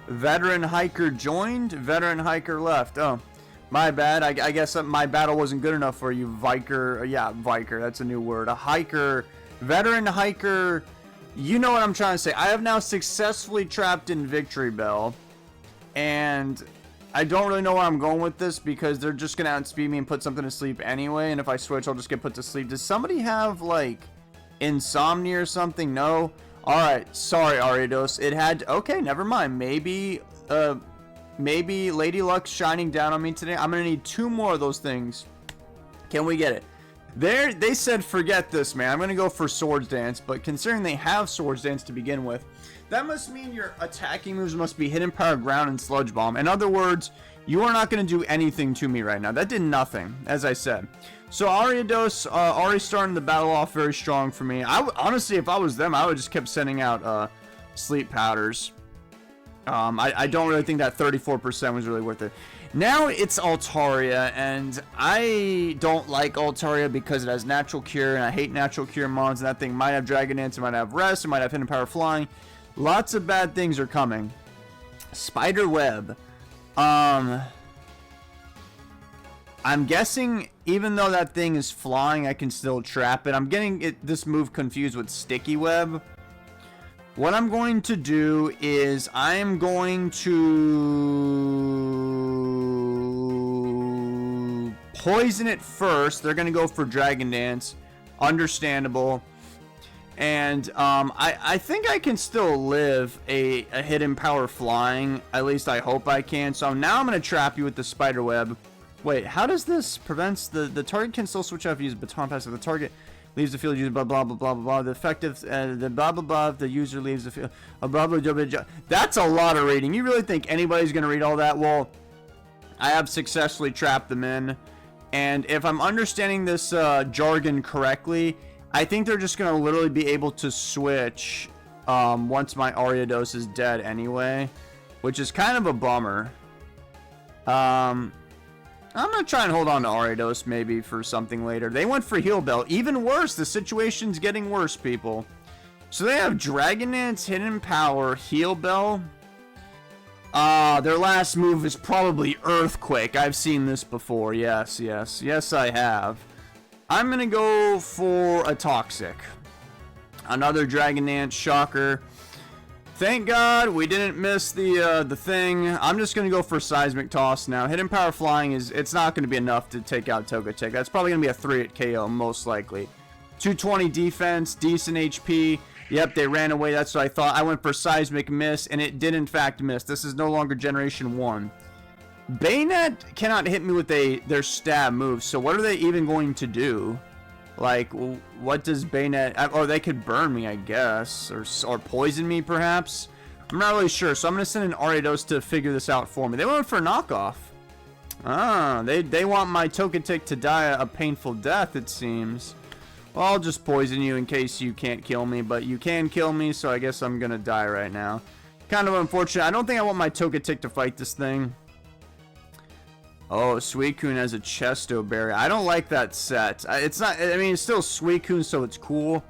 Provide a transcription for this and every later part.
Veteran hiker joined, veteran hiker left. Oh, my bad. I guess my battle wasn't good enough for you, Viker. Yeah, Viker. That's a new word. A hiker, veteran hiker. You know what I'm trying to say. I have now successfully trapped in Victory Bell, and I don't really know where I'm going with this because they're just gonna outspeed me and put something to sleep anyway. And if I switch, I'll just get put to sleep. Does somebody have like insomnia or something? No. All right. Sorry, Ariados. It had. Okay, never mind. Maybe Lady Luck's shining down on me today. I'm gonna need 2 more of those things. Can we get it? They said forget this, man. I'm gonna go for Swords Dance, but considering they have Swords Dance to begin with, that must mean your attacking moves must be Hidden Power, Ground, and Sludge Bomb. In other words, you are not going to do anything to me right now. That did nothing, as I said. So Ariados, already starting the battle off very strong for me. Honestly, if I was them, I would just kept sending out sleep powders. I don't really think that 34% was really worth it. Now it's Altaria, and I don't like Altaria because it has Natural Cure, and I hate Natural Cure mons, and that thing might have Dragon Dance, it might have Rest, it might have Hidden Power Flying. Lots of bad things are coming. Spider Web. I'm guessing even though that thing is flying, I can still trap it. I'm getting this move confused with Sticky Web. What I'm going to do is I am going to poison it first. They're going to go for Dragon Dance. Understandable. And I think I can still live a Hidden Power Flying. At least I hope I can. So now I'm going to trap you with the Spider Web. Wait, how does this prevents the target can still switch out if you use a baton pass if the target leaves the field, use blah blah blah blah blah. The effective the blah blah blah if the user leaves the field. Blah blah blah blah. That's a lot of reading. You really think anybody's gonna read all that? Well, I have successfully trapped them in, and if I'm understanding this jargon correctly, I think they're just gonna literally be able to switch once my Ariados is dead anyway, which is kind of a bummer. I'm going to try and hold on to Ariados maybe for something later. They went for Heal Bell. Even worse. The situation's getting worse, people. So they have Dragon Dance, Hidden Power, Heal Bell. Their last move is probably Earthquake. I've seen this before. Yes, yes. Yes, I have. I'm going to go for a Toxic. Another Dragon Dance, shocker. Thank God we didn't miss the thing. I'm just going to go for Seismic Toss now. Hidden Power Flying it's not going to be enough to take out Togetic. That's probably going to be a 3 at KO, most likely. 220 defense, decent HP. Yep, they ran away. That's what I thought. I went for Seismic Miss, and it did in fact miss. This is no longer Generation 1. Bayonet cannot hit me with their stab move, so what are they even going to do? Like, what does Bayonet... Or they could burn me, I guess. Or poison me, perhaps. I'm not really sure. So I'm going to send an Ariados to figure this out for me. They went for a knockoff. Ah, they want my Togetic to die a painful death, it seems. Well, I'll just poison you in case you can't kill me. But you can kill me, so I guess I'm going to die right now. Kind of unfortunate. I don't think I want my Togetic to fight this thing. Oh, Suicune has a Chesto Berry. I don't like that set. It's not, I mean, it's still Suicune, so it's cool.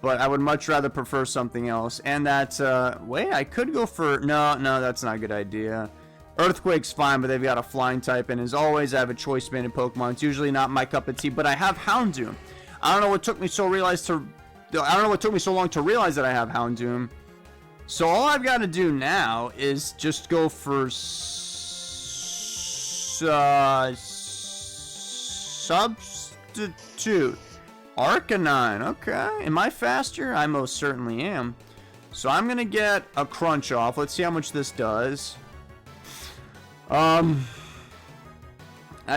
But I would much rather prefer something else. And that, wait, I could go for, no, that's not a good idea. Earthquake's fine, but they've got a flying type. And as always, I have a choice banded Pokemon. It's usually not my cup of tea, but I have Houndoom. I don't know what took me so long to realize that I have Houndoom. So all I've got to do now is just go for substitute. Arcanine. Okay. Am I faster? I most certainly am. So I'm going to get a Crunch off. Let's see how much this does. I've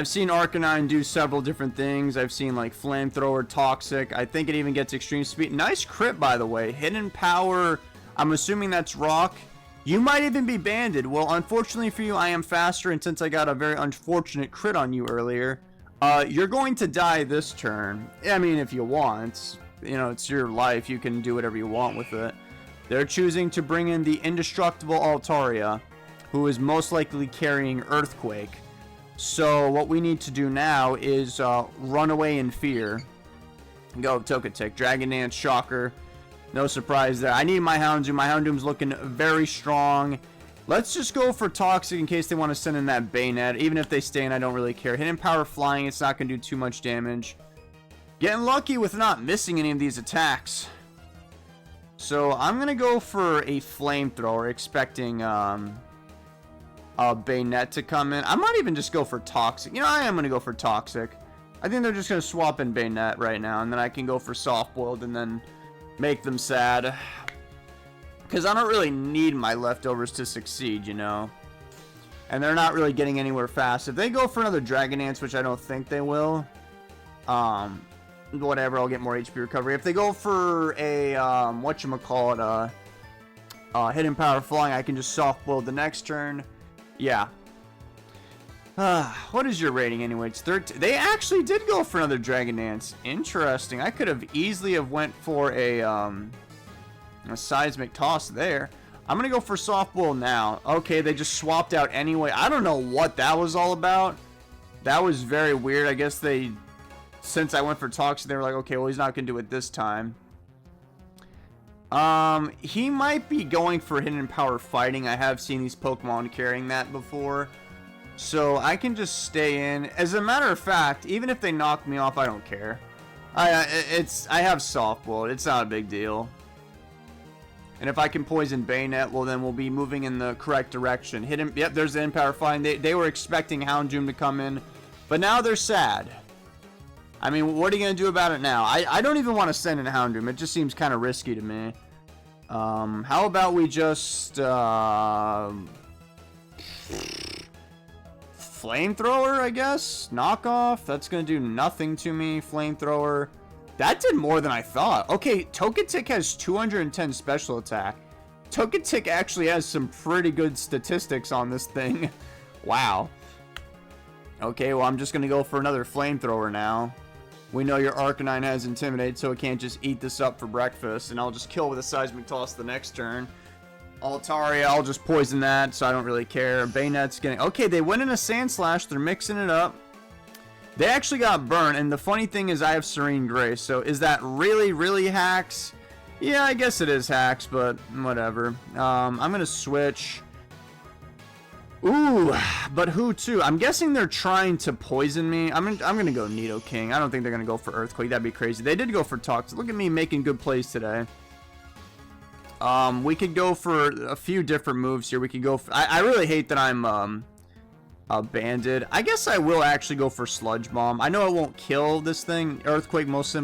seen Arcanine do several different things. I've seen like Flamethrower, Toxic. I think it even gets Extreme Speed. Nice crit, by the way. Hidden Power. I'm assuming that's Rock. You might even be banded. Well, unfortunately for you, I am faster, and since I got a very unfortunate crit on you earlier, you're going to die this turn. I mean, if you want. You know, it's your life. You can do whatever you want with it. They're choosing to bring in the indestructible Altaria, who is most likely carrying Earthquake. So what we need to do now is run away in fear. Go Togetic, Dragon Dance, Shocker. No surprise there. I need my Houndoom. My Houndoom's looking very strong. Let's just go for Toxic in case they want to send in that Bayonet. Even if they stay in, I don't really care. Hidden Power Flying, it's not going to do too much damage. Getting lucky with not missing any of these attacks. So I'm going to go for a Flamethrower, expecting a Bayonet to come in. I might even just go for Toxic. You know, I am going to go for Toxic. I think they're just going to swap in Bayonet right now, and then I can go for Soft Boiled and then make them sad. Because I don't really need my leftovers to succeed, you know. And they're not really getting anywhere fast. If they go for another Dragon Dance, which I don't think they will, whatever, I'll get more HP recovery. If they go for a, whatchamacallit, Hidden Power Flying, I can just Soft Boiled the next turn. Yeah. What is your rating anyway? It's 13. They actually did go for another Dragon Dance. Interesting. I could have easily have went for a Seismic Toss there. I'm going to go for Soft Boil now. Okay, they just swapped out anyway. I don't know what that was all about. That was very weird. I guess they, since I went for Toxic, they were like, okay, well, he's not going to do it this time. He might be going for Hidden Power Fighting. I have seen these Pokemon carrying that before. So I can just stay in. As a matter of fact, even if they knock me off, I don't care. I have Soft Boil. It's not a big deal. And if I can poison Bayonet, well, then we'll be moving in the correct direction. Yep, there's the Empower Flying. They were expecting Houndoom to come in, but now they're sad. I mean, what are you going to do about it now? I don't even want to send in Houndoom. It just seems kind of risky to me. How about we just... Flamethrower, I guess? Knockoff? That's going to do nothing to me. Flamethrower. That did more than I thought. Okay, Togetic has 210 special attack. Togetic actually has some pretty good statistics on this thing. Wow. Okay, well, I'm just going to go for another Flamethrower now. We know your Arcanine has Intimidate, so it can't just eat this up for breakfast. And I'll just kill with a Seismic Toss the next turn. Altaria, I'll just poison that, so I don't really care. Bayonet's getting... Okay, they went in a Sand Slash. They're mixing it up. They actually got burned, and the funny thing is I have Serene Grace, so is that really hacks? Yeah, I guess it is hacks, but whatever. I'm going to switch. Ooh, but who to? I'm guessing they're trying to poison me. I'm going to go Nidoking. I don't think they're going to go for Earthquake. That'd be crazy. They did go for Toxic. Look at me making good plays today. We could go for a few different moves here. We could go for... I really hate that I'm... Banded. I guess I will actually go for Sludge Bomb. I know it won't kill this thing. Earthquake most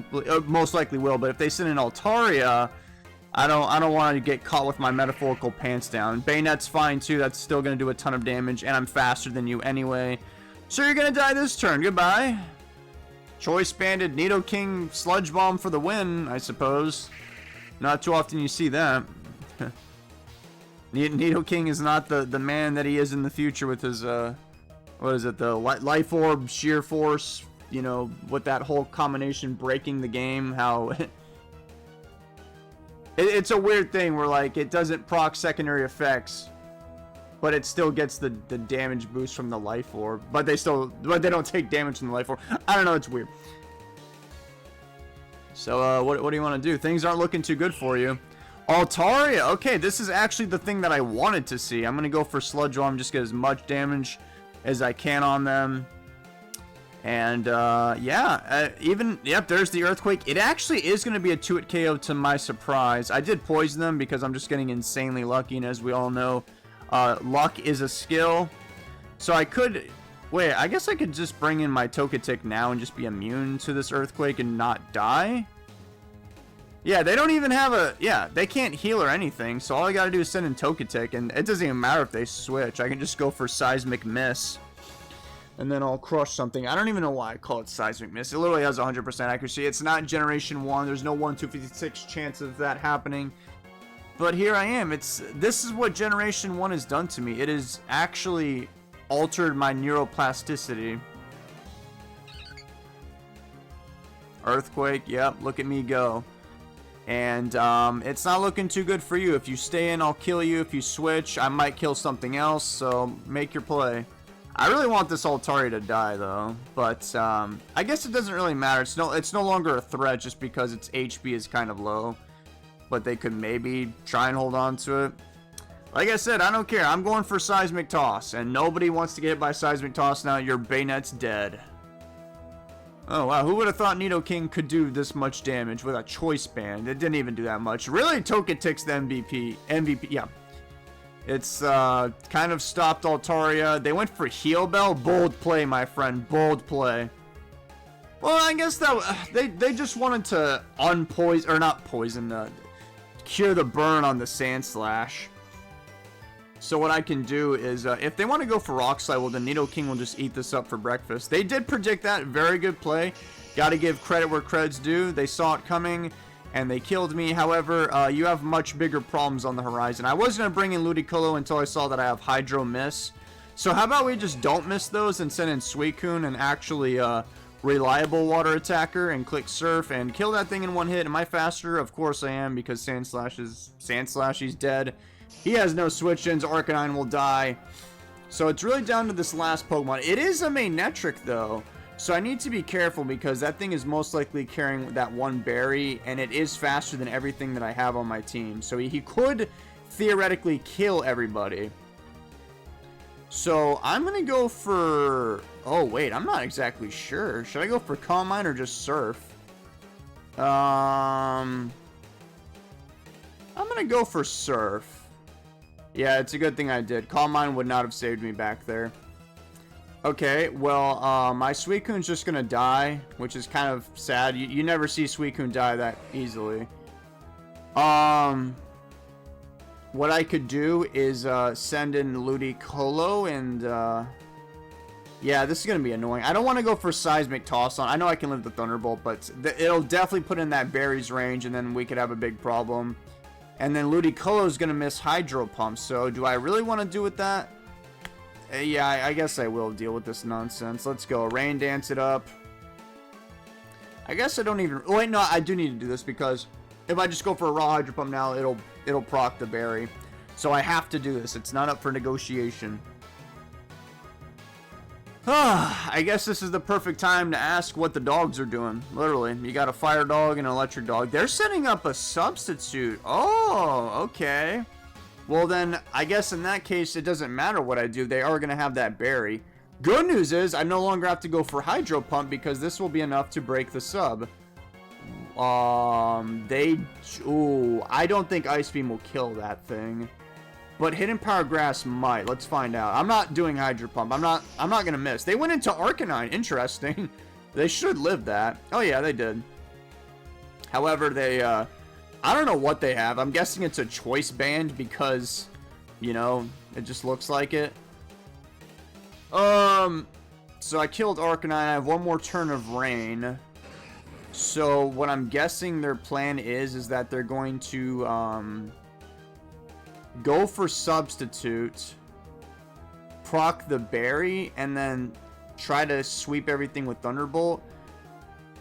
likely will, but if they send an Altaria, I don't want to get caught with my metaphorical pants down. Bayonet's fine too. That's still going to do a ton of damage, and I'm faster than you anyway. So you're going to die this turn. Goodbye. Choice Banded Nidoking Sludge Bomb for the win, I suppose. Not too often you see that. Nidoking is not the man that he is in the future with his what is it, the Life Orb, Sheer Force, you know, with that whole combination breaking the game, how... it's a weird thing where, like, it doesn't proc secondary effects, but it still gets the damage boost from the Life Orb, but they don't take damage from the Life Orb. I don't know, it's weird. So, what do you want to do? Things aren't looking too good for you. Altaria, okay, this is actually the thing that I wanted to see. I'm going to go for Sludge Bomb, just get as much damage as I can on them. And, yeah, yep, there's the Earthquake. It actually is going to be a 2-hit KO to my surprise. I did poison them because I'm just getting insanely lucky, and as we all know, luck is a skill. So I could... Wait, I guess I could just bring in my Togetic now and just be immune to this Earthquake and not die? Yeah, they don't even have a... Yeah, they can't heal or anything, so all I gotta do is send in Togetic, and it doesn't even matter if they switch. I can just go for Seismic Miss, and then I'll crush something. I don't even know why I call it Seismic Miss. It literally has 100% accuracy. It's not Generation 1. There's no 1 256 chance of that happening. But here I am. This is what Generation 1 has done to me. It has actually altered my neuroplasticity. Earthquake, yep, look at me go. And it's not looking too good for you. If you stay in, I'll kill you. If you switch, I might kill something else, so make your play. I really want this Altaria to die, though. But I guess it doesn't really matter. It's no longer a threat just because its HP is kind of low. But they could maybe try and hold on to it. Like I said, I don't care. I'm going for Seismic Toss, and nobody wants to get hit by Seismic Toss now. Your Bayonet's dead. Oh, wow. Who would have thought Nidoking could do this much damage with a Choice Band? It didn't even do that much. Really, Togetic's the MVP, yeah. It's kind of stopped Altaria. They went for Heal Bell. Bold play, my friend. Bold play. Well, I guess that they just wanted to unpoison, or not poison, cure the burn on the Sand Slash. So what I can do is, if they want to go for Rock Slide, well, then Nidoking will just eat this up for breakfast. They did predict that. Very good play. Got to give credit where credit's due. They saw it coming, and they killed me. However, you have much bigger problems on the horizon. I was going to bring in Ludicolo until I saw that I have Hydro Miss. So how about we just don't miss those and send in Suicune and actually reliable water attacker and click Surf and kill that thing in one hit. Am I faster? Of course I am, because Sand Slash, he's dead. He has no switch-ins. Arcanine will die. So it's really down to this last Pokemon. It is a Magnetric, though. So I need to be careful because that thing is most likely carrying that one berry. And it is faster than everything that I have on my team. So he could theoretically kill everybody. So I'm going to go for... Oh, wait. I'm not exactly sure. Should I go for Calm Mind or just Surf? I'm going to go for Surf. Yeah, it's a good thing I did. Calm Mind would not have saved me back there. Okay, well, my Suicune's just gonna die, which is kind of sad. You never see Suicune die that easily. What I could do is send in Ludicolo and yeah, this is gonna be annoying. I don't want to go for Seismic Toss on. I know I can live the Thunderbolt, but it'll definitely put in that berries range, and then we could have a big problem. And then Ludicolo is going to miss Hydro Pump. So do I really want to do with that? Yeah, I guess I will deal with this nonsense. Let's go. Rain Dance it up. I guess I don't even... Oh, wait, no, I do need to do this because if I just go for a raw Hydro Pump now, it'll proc the berry. So I have to do this. It's not up for negotiation. I guess this is the perfect time to ask what the dogs are doing. Literally. You got a fire dog and an electric dog. They're setting up a substitute. Oh, okay. Well, then, I guess in that case, it doesn't matter what I do. They are going to have that berry. Good news is, I no longer have to go for Hydro Pump because this will be enough to break the sub. Ooh, I don't think Ice Beam will kill that thing. But Hidden Power Grass might. Let's find out. I'm not doing Hydro Pump. I'm not gonna miss. They went into Arcanine. Interesting. They should live that. Oh yeah, they did. However, they I don't know what they have. I'm guessing it's a Choice Band because, you know, it just looks like it. So I killed Arcanine. I have one more turn of Rain. So what I'm guessing their plan is that they're going to go for Substitute, proc the berry, and then try to sweep everything with Thunderbolt.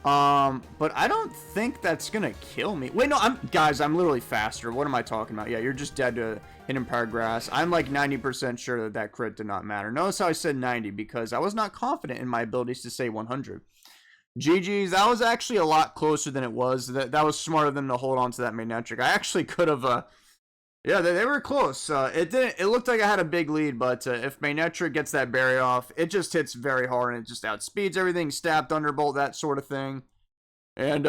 But I don't think that's gonna kill me. Wait, no, guys, I'm literally faster. What am I talking about? Yeah, you're just dead to Hidden Power Grass. I'm like 90% sure that crit did not matter. Notice how I said 90 because I was not confident in my abilities to say 100. GG's, that was actually a lot closer than it was. That was smarter than to hold on to that Magnetric. I actually could have, yeah, they were close. It looked like I had a big lead, but if Magnetric gets that berry off, it just hits very hard and it just outspeeds everything, stab, Thunderbolt, that sort of thing. And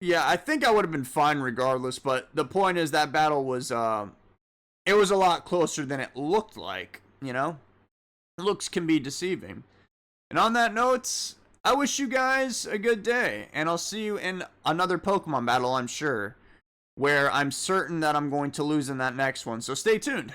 yeah, I think I would have been fine regardless, but the point is that battle was it was a lot closer than it looked like, you know? Looks can be deceiving. And on that note, I wish you guys a good day, and I'll see you in another Pokemon battle, I'm sure, where I'm certain that I'm going to lose in that next one, so stay tuned.